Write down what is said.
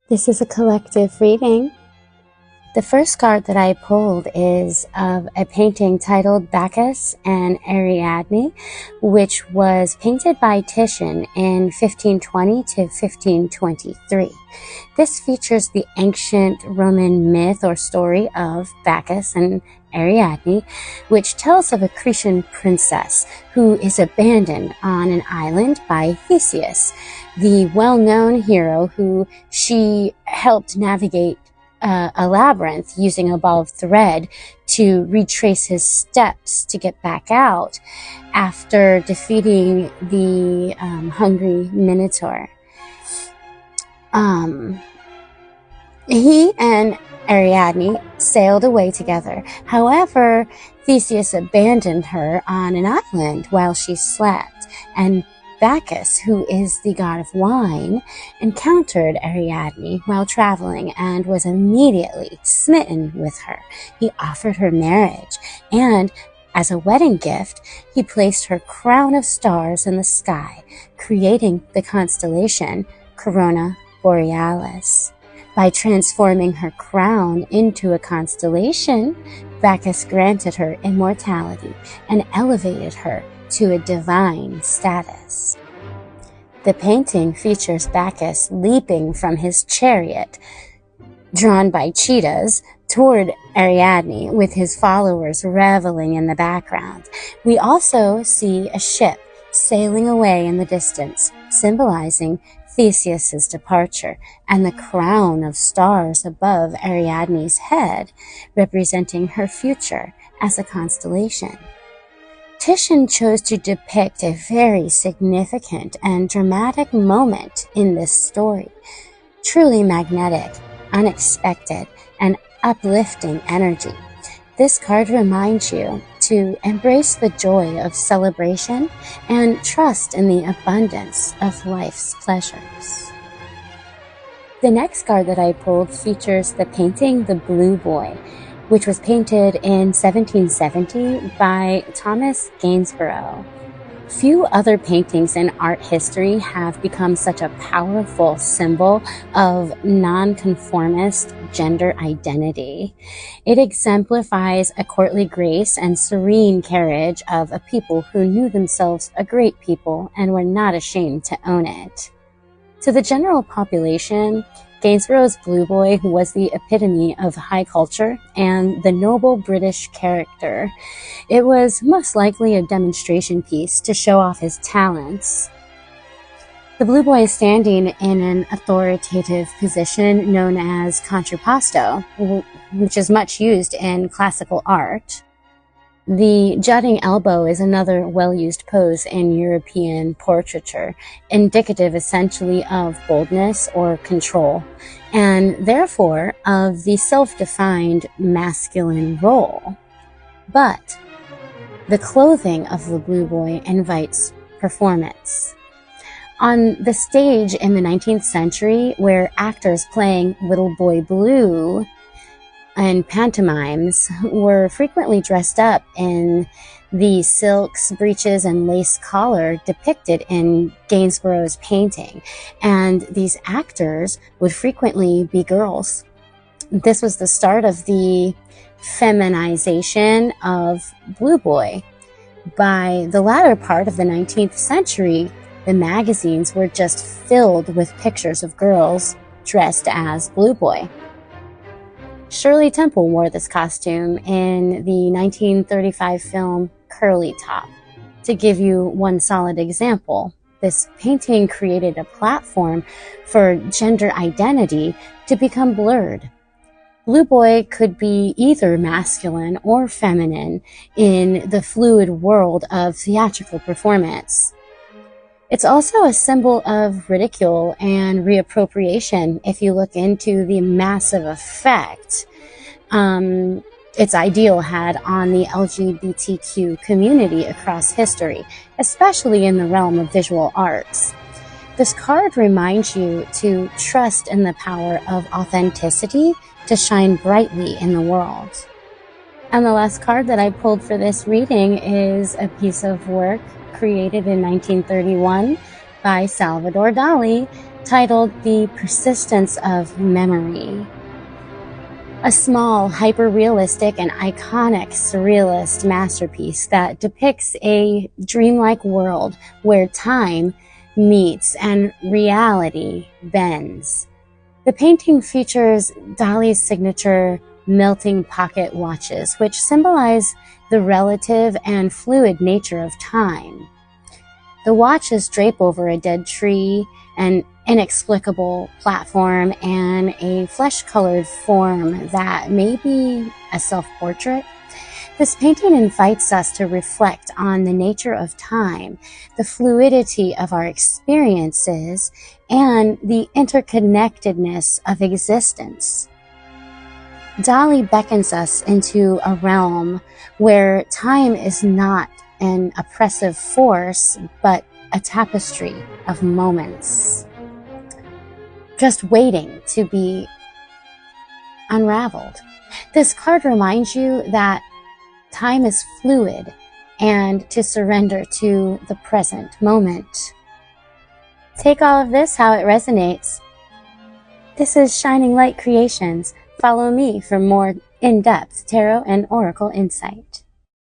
This is a collective reading. The first card that I pulled is of a painting titled Bacchus and Ariadne, which was painted by Titian in 1520 to 1523. This features the ancient Roman myth or story of Bacchus and Ariadne, which tells of a Cretan princess who is abandoned on an island by Theseus, the well-known hero who she helped navigate a labyrinth using a ball of thread to retrace his steps to get back out after defeating the hungry Minotaur. He and Ariadne sailed away together. However, Theseus abandoned her on an island while she slept, and Bacchus, who is the god of wine, encountered Ariadne while traveling and was immediately smitten with her. He offered her marriage, and as a wedding gift, he placed her crown of stars in the sky, creating the constellation Corona Borealis. By transforming her crown into a constellation, Bacchus granted her immortality and elevated her to a divine status. The painting features Bacchus leaping from his chariot, drawn by cheetahs, toward Ariadne, with his followers reveling in the background. We also see a ship sailing away in the distance, symbolizing Theseus's departure, and the crown of stars above Ariadne's head, representing her future as a constellation. Titian chose to depict a very significant and dramatic moment in this story. Truly magnetic, unexpected, and uplifting energy. This card reminds you to embrace the joy of celebration and trust in the abundance of life's pleasures. The next card that I pulled features the painting The Blue Boy, which was painted in 1770 by Thomas Gainsborough. Few other paintings in art history have become such a powerful symbol of nonconformist gender identity. It exemplifies a courtly grace and serene carriage of a people who knew themselves a great people and were not ashamed to own it. To the general population, Gainsborough's Blue Boy was the epitome of high culture and the noble British character. It was most likely a demonstration piece to show off his talents. The Blue Boy is standing in an authoritative position known as contrapposto, which is much used in classical art. The jutting elbow is another well-used pose in European portraiture, indicative essentially of boldness or control, and therefore of the self-defined masculine role. But the clothing of the Blue Boy invites performance. On the stage in the 19th century, where actors playing Little Boy Blue and pantomimes were frequently dressed up in the silks, breeches, and lace collar depicted in Gainsborough's painting, and these actors would frequently be girls. This was the start of the feminization of Blue Boy. By the latter part of the 19th century, the magazines were just filled with pictures of girls dressed as Blue Boy. Shirley Temple wore this costume in the 1935 film Curly Top. To give you one solid example, this painting created a platform for gender identity to become blurred. Blue Boy could be either masculine or feminine in the fluid world of theatrical performance. It's also a symbol of ridicule and reappropriation if you look into the massive effect its ideal had on the LGBTQ community across history, especially in the realm of visual arts. This card reminds you to trust in the power of authenticity to shine brightly in the world. And the last card that I pulled for this reading is a piece of work created in 1931 by Salvador Dali titled The Persistence of Memory. A small, hyper-realistic, and iconic surrealist masterpiece that depicts a dreamlike world where time meets and reality bends. The painting features Dali's signature melting pocket watches, which symbolize the relative and fluid nature of time. The watches drape over a dead tree, an inexplicable platform, and a flesh-colored form that may be a self-portrait. This painting invites us to reflect on the nature of time, the fluidity of our experiences, and the interconnectedness of existence. Dali beckons us into a realm where time is not an oppressive force, but a tapestry of moments, just waiting to be unraveled. This card reminds you that time is fluid and to surrender to the present moment. Take all of this how it resonates. This is Shining Light Creations. Follow me for more in-depth tarot and oracle insight.